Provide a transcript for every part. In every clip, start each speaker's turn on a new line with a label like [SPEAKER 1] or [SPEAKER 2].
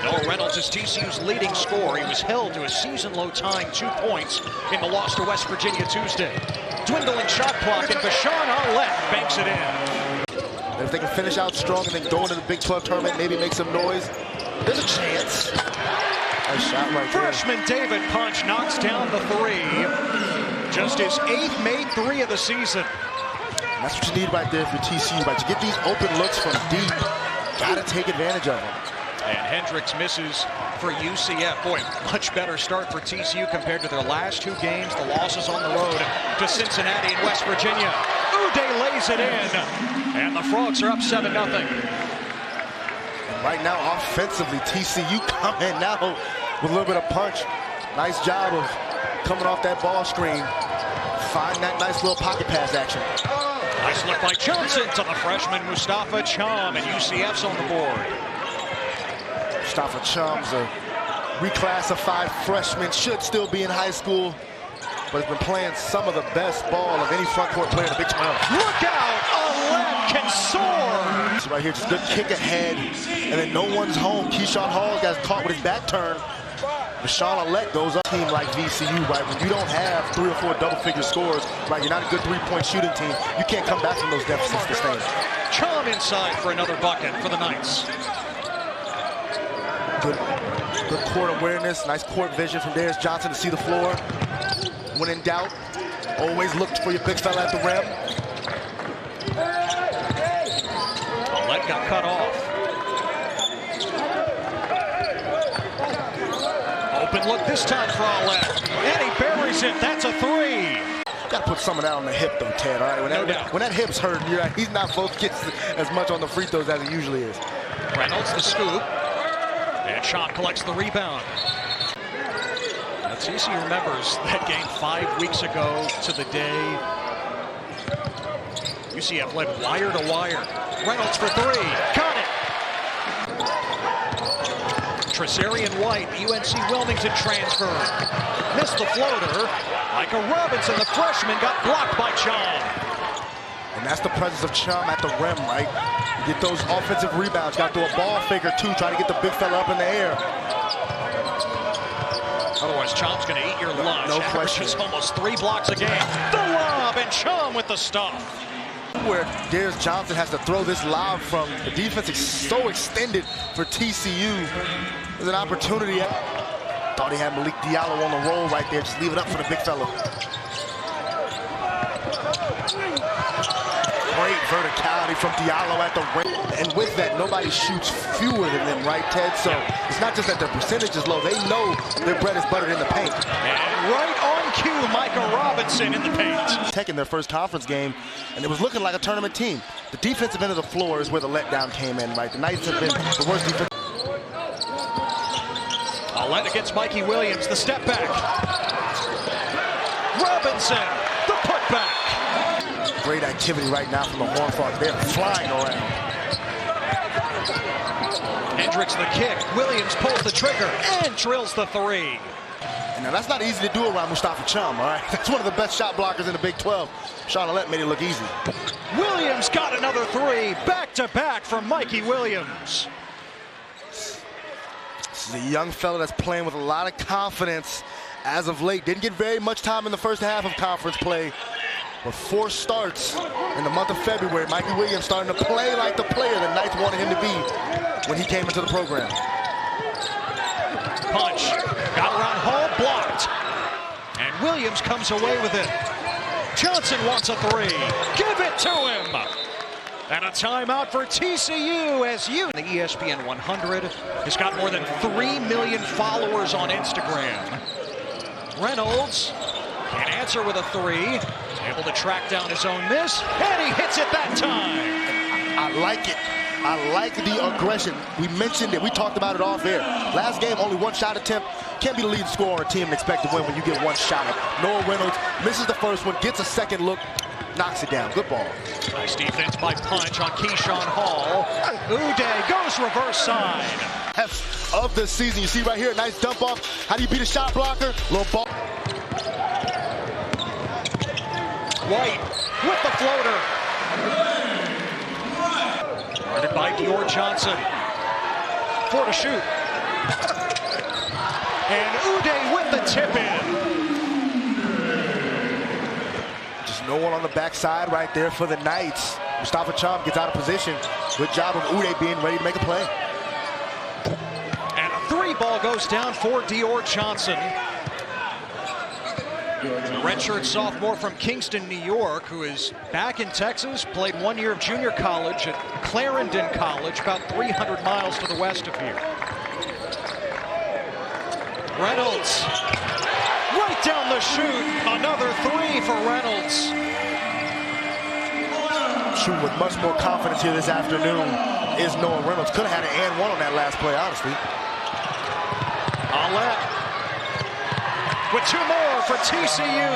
[SPEAKER 1] Noah Reynolds is TCU's leading scorer. He was held to a season-low tying 2 points in the loss to West Virginia Tuesday. Dwindling shot clock, and Bashawn Arlett banks it in.
[SPEAKER 2] And if they can finish out strong and then go into the Big 12 tournament, maybe make some noise, there's a chance. Nice shot right there.
[SPEAKER 1] Freshman David Punch knocks down the three. Just his 8th made three of the season.
[SPEAKER 2] And that's what you need right there for TCU, right? To get these open looks from deep, gotta take advantage of them.
[SPEAKER 1] And Hendricks misses for UCF. Boy, much better start for TCU compared to their last 2 games. The losses on the road to Cincinnati and West Virginia. Uday lays it in, and the Frogs are up 7-0.
[SPEAKER 2] Right now, offensively, TCU coming now with a little bit of punch. Nice job of coming off that ball screen. Find that nice little pocket pass action.
[SPEAKER 1] Nice look by Johnson to the freshman Mustafa Chum, and UCF's on the board.
[SPEAKER 2] Mustafa Chum's a reclassified freshman, should still be in high school, but has been playing some of the best ball of any front court player in the Big 12.
[SPEAKER 1] Look out! Alette can soar!
[SPEAKER 2] So right here, just a good kick ahead, and then no one's home. Keyshawn Hall got caught with his back turn. Bashawn Arlett goes up. Team like VCU, right? When you don't have 3 or 4 double-figure scores, right? You're not a good 3-point shooting team. You can't come back from those deficits to stay.
[SPEAKER 1] Chum inside for another bucket for the Knights.
[SPEAKER 2] Good court awareness, nice court vision from Darius Johnson to see the floor. When in doubt, always look for your big fella at the rim.
[SPEAKER 1] Alette got cut off. Open look this time for Alette, and he buries it. That's a 3.
[SPEAKER 2] Got to put some of that on the hip, though, Ted. All right, when that hip's hurt, he's not focused as much on the free throws as he usually is.
[SPEAKER 1] Reynolds the scoop. And Sean collects the rebound. Now, TCU remembers that game 5 weeks ago to the day. UCF led wire to wire. Reynolds for 3. Got it. Tresarian White, UNC Wilmington transfer. Missed the floater. Micah Robinson, the freshman, got blocked by Chum.
[SPEAKER 2] And that's the presence of Chum at the rim, right? You get those offensive rebounds. Got to do a ball fake or 2, trying to get the big fella up in the air.
[SPEAKER 1] Otherwise, Chum's going to eat your lunch.
[SPEAKER 2] No question.
[SPEAKER 1] Averages almost 3 blocks a game. The lob, and Chum with the stuff.
[SPEAKER 2] Where Darius Johnson has to throw this lob from. The defense is so extended for TCU. There's an opportunity. Thought he had Malik Diallo on the roll right there. Just leave it up for the big fella. Great verticality from Diallo at the rim. And with that, nobody shoots fewer than them, right, Ted? So it's not just that their percentage is low. They know their bread is buttered in the paint.
[SPEAKER 1] And right on cue, Micah Robinson in the paint.
[SPEAKER 2] Tech in their first conference game, and it was looking like a tournament team. The defensive end of the floor is where the letdown came in, right? The Knights have been the worst defense.
[SPEAKER 1] Alette against Mikey Williams, the step back. Robinson, the putback.
[SPEAKER 2] Great activity right now from the Horned Frogs. They're flying around.
[SPEAKER 1] Hendricks the kick. Williams pulls the trigger and drills the 3.
[SPEAKER 2] And now that's not easy to do around Mustafa Chum, all right? That's one of the best shot blockers in the Big 12. Sean Alette made it look easy.
[SPEAKER 1] Williams got another 3. Back-to-back from Mikey Williams.
[SPEAKER 2] This is a young fella that's playing with a lot of confidence as of late. Didn't get very much time in the first half of conference play. But 4 starts in the month of February. Mikey Williams starting to play like the player the Knights wanted him to be when he came into the program.
[SPEAKER 1] Punch. Got around Hall, blocked. And Williams comes away with it. Johnson wants a 3. Give it to him. And a timeout for TCU as the ESPN 100 has got more than 3 million followers on Instagram. Reynolds can't answer with a 3. Able to track down his own miss, and he hits it that time.
[SPEAKER 2] I like it. I like the aggression. We mentioned it. We talked about it off air. Last game, only 1 shot attempt. Can't be the leading scorer on a team and expect to win when you get 1 shot. Noah Reynolds misses the first one, gets a second look, knocks it down. Good ball.
[SPEAKER 1] Nice defense by Punch on Keyshawn Hall. Uday goes reverse side.
[SPEAKER 2] Of the season. You see right here, nice dump off. How do you beat a shot blocker? Little ball.
[SPEAKER 1] White with the floater. Guarded by Dior Johnson. 4 to shoot. And Uday with the tip in.
[SPEAKER 2] Just no one on the backside right there for the Knights. Mustafa Cham gets out of position. Good job of Uday being ready to make a play.
[SPEAKER 1] And a three ball goes down for Dior Johnson. The redshirt sophomore from Kingston, New York, who is back in Texas, played 1 year of junior college at Clarendon College, about 300 miles to the west of here. Reynolds, right down the chute, another three for Reynolds.
[SPEAKER 2] Shooting with much more confidence here this afternoon is Noah Reynolds. Could have had an and one on that last play, honestly.
[SPEAKER 1] Alette with two more for TCU.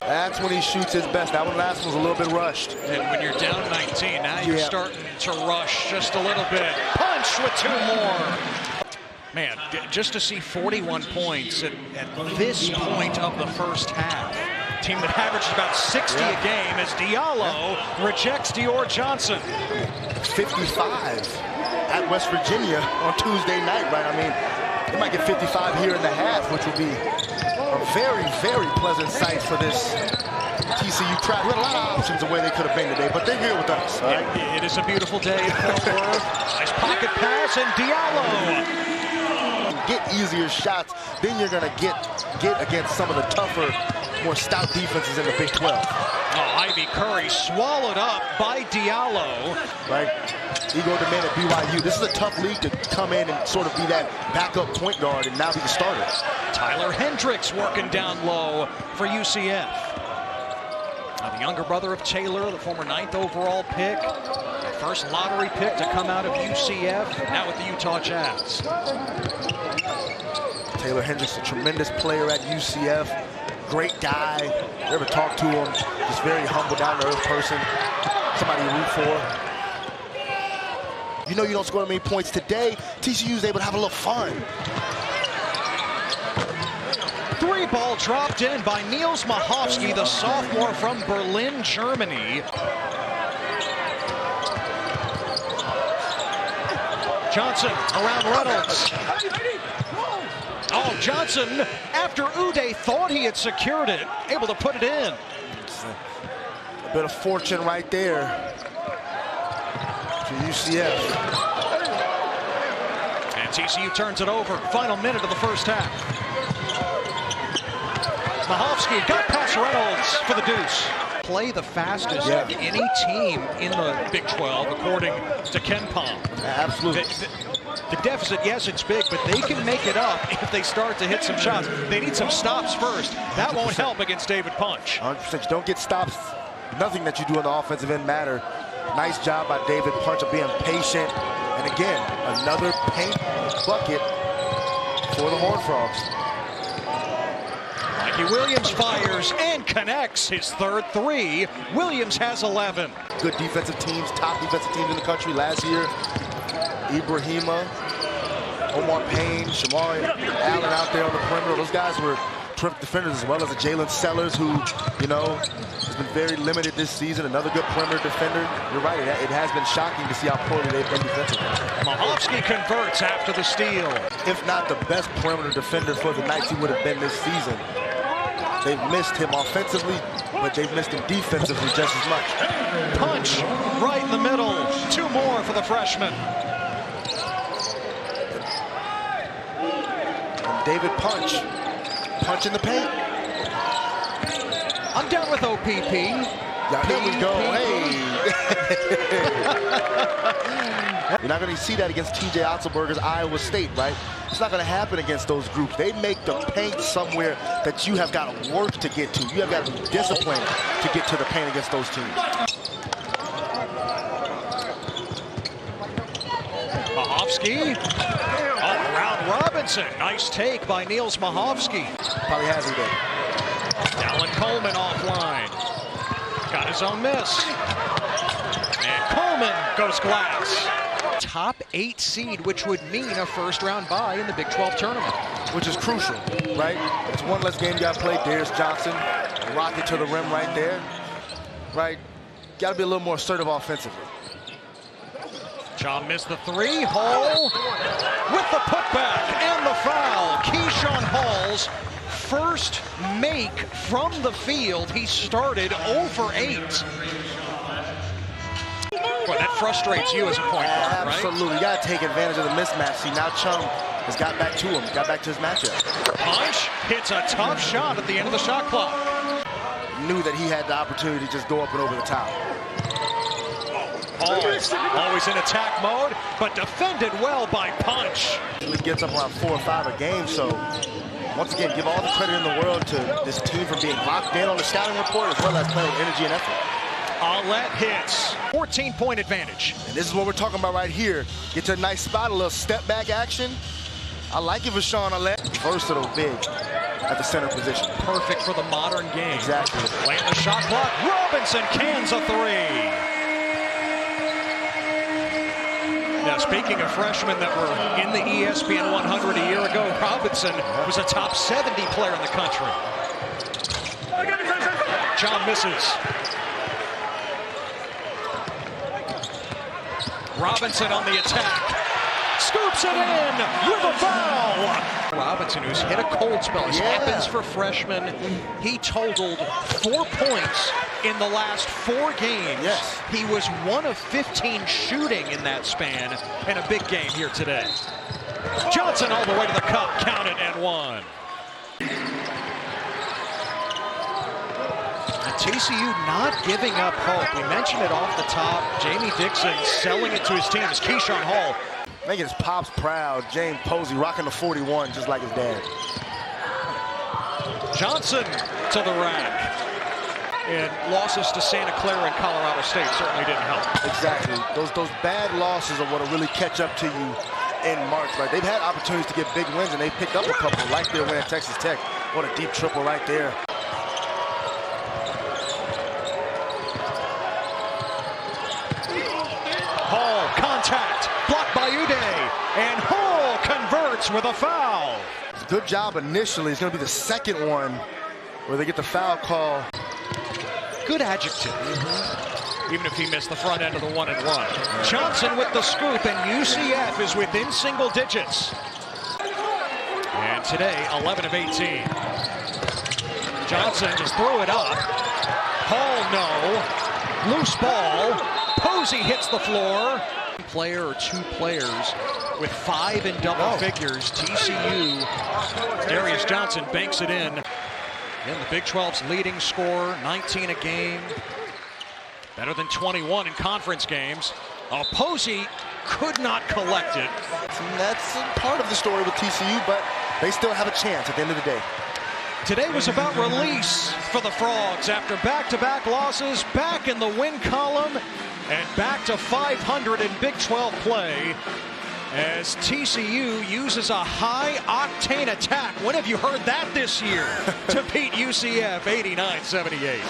[SPEAKER 2] That's when he shoots his best. That one last one was a little bit rushed.
[SPEAKER 1] And when you're down 19, now you're starting to rush just a little bit. Punch with two more. Man, just to see 41 points at this point of the first half. Team that averages about 60 a game as Diallo rejects Dior Johnson.
[SPEAKER 2] 55 at West Virginia on Tuesday night, right? I mean, they might get 55 here in the half, which would be a very, very pleasant sight for this TCU crowd. We had a lot of options of where they could have been today, but they're here with us, all right?
[SPEAKER 1] Yeah, it is a beautiful day in Fort Worth. Nice pocket pass, and Diallo.
[SPEAKER 2] Get easier shots, then you're going to get against some of the tougher, more stout defenses in the Big 12.
[SPEAKER 1] Oh, Ivy Curry swallowed up by Diallo.
[SPEAKER 2] Right? Ego Demand at BYU. This is a tough league to come in and sort of be that backup point guard and now be the starter.
[SPEAKER 1] Tyler Hendricks working down low for UCF. Now the younger brother of Taylor, the former 9th overall pick. The first lottery pick to come out of UCF, now with the Utah Jazz.
[SPEAKER 2] Taylor Hendricks, a tremendous player at UCF. Great guy. Never talked to him. Just very humble, down-to-earth person. Somebody to root for. You know you don't score many points today. TCU is able to have a little fun.
[SPEAKER 1] Three ball dropped in by Niels Mahovsky, the sophomore from Berlin, Germany. Johnson around Reynolds. Oh, Johnson, after Uday thought he had secured it, able to put it in.
[SPEAKER 2] A bit of fortune right there for UCF.
[SPEAKER 1] And TCU turns it over. Final minute of the first half. Mahovsky got past Reynolds for the deuce. Play the fastest of any team in the Big 12, according to Ken Pom.
[SPEAKER 2] Absolutely.
[SPEAKER 1] The deficit, yes, it's big, but they can make it up if they start to hit some shots. They need some stops first. That 100%. Won't help against David Punch.
[SPEAKER 2] 100%. You don't get stops. Nothing that you do on the offensive end matter. Nice job by David Punch of being patient. And again, another paint bucket for the Horned Frogs.
[SPEAKER 1] Mikey Williams fires and connects his third three. Williams has 11.
[SPEAKER 2] Good defensive teams, top defensive teams in the country last year. Ibrahima, Omar Payne, Shamari Allen out there on the perimeter. Those guys were terrific defenders, as well as a Jalen Sellers, who, you know, has been very limited this season. Another good perimeter defender. You're right, it has been shocking to see how poorly they've been defensively.
[SPEAKER 1] Mahovsky converts after the steal.
[SPEAKER 2] If not the best perimeter defender for the Knights he would have been this season. They've missed him offensively, but they've missed him defensively just as much.
[SPEAKER 1] Punch right in the middle. Two more for the freshman.
[SPEAKER 2] And David Punch in the paint.
[SPEAKER 1] I'm down with OPP.
[SPEAKER 2] Yeah, there we go. Hey. You're not going to see that against TJ Otzelberger's Iowa State, right? It's not going to happen against those groups. They make the paint somewhere that you have got to work to get to. You have got to be disciplined to get to the paint against those teams.
[SPEAKER 1] Mahovsky. Oh, around Robinson. Nice take by Niels Mahovsky.
[SPEAKER 2] Probably has him there.
[SPEAKER 1] Dallin Coleman offline. Got his own miss. And Coleman goes glass. Top 8 seed, which would mean a first-round bye in the Big 12 tournament.
[SPEAKER 2] Which is crucial, right? It's one less game you got to play. Darius Johnson, rocket to the rim right there, right? Got to be a little more assertive offensively.
[SPEAKER 1] John missed the three. Hole with the putback. Charles, first make from the field. He started 0 for 8. Boy, that frustrates you as a point guard, right?
[SPEAKER 2] Absolutely. You got to take advantage of the mismatch. See, now Chung has got back to him, got back to his matchup.
[SPEAKER 1] Punch hits a tough shot at the end of the shot clock.
[SPEAKER 2] Knew that he had the opportunity to just go up and over the top.
[SPEAKER 1] Always in attack mode, but defended well by Punch.
[SPEAKER 2] He gets up around 4 or 5 a game, so once again, give all the credit in the world to this team for being locked in on the scouting report as well as playing with energy and effort.
[SPEAKER 1] Alette hits. 14-point advantage.
[SPEAKER 2] And this is what we're talking about right here. Get to a nice spot, a little step back action. I like it for Sean Alette. Versatile big at the center position.
[SPEAKER 1] Perfect for the modern game.
[SPEAKER 2] Exactly.
[SPEAKER 1] Playing the shot clock. Robinson cans a 3. Now, speaking of freshmen that were in the ESPN 100 a year ago, Robinson was a top 70 player in the country. John misses. Robinson on the attack. Scoops it in with a foul. Robinson, who's hit a cold spell. This happens for freshmen. He totaled 4 points in the last 4 games.
[SPEAKER 2] Yes.
[SPEAKER 1] He was 1 of 15 shooting in that span in a big game here today. Johnson all the way to the cup. Count it and 1. TCU not giving up hope. We mentioned it off the top. Jamie Dixon selling it to his team as Keyshawn Hall.
[SPEAKER 2] Making his pops proud. James Posey rocking the 41 just like his dad.
[SPEAKER 1] Johnson to the rack. And losses to Santa Clara and Colorado State certainly didn't help.
[SPEAKER 2] Exactly. Those bad losses are what will really catch up to you in March. Right? They've had opportunities to get big wins, and they picked up a couple, like their win at Texas Tech. What a deep triple right there.
[SPEAKER 1] Hall, contact, blocked by Uday, and Hall converts with a foul.
[SPEAKER 2] Good job initially. It's going to be the second one where they get the foul call.
[SPEAKER 1] Good adjective. Even if he missed the front end of the 1-and-1. Johnson with the scoop, and UCF is within single digits. And today, 11 of 18. Johnson just threw it up. Hall, no. Loose ball. Posey hits the floor. Player or 2 players with 5 in double figures. TCU, Darius Johnson banks it in. And the Big 12's leading scorer, 19 a game. Better than 21 in conference games. Posey could not collect it.
[SPEAKER 2] And that's part of the story with TCU, but they still have a chance at the end of the day.
[SPEAKER 1] Today was about release for the Frogs after back-to-back losses, back in the win column, and back to 500 in Big 12 play as TCU uses a high-octane attack. When have you heard that this year? To beat UCF 89-78.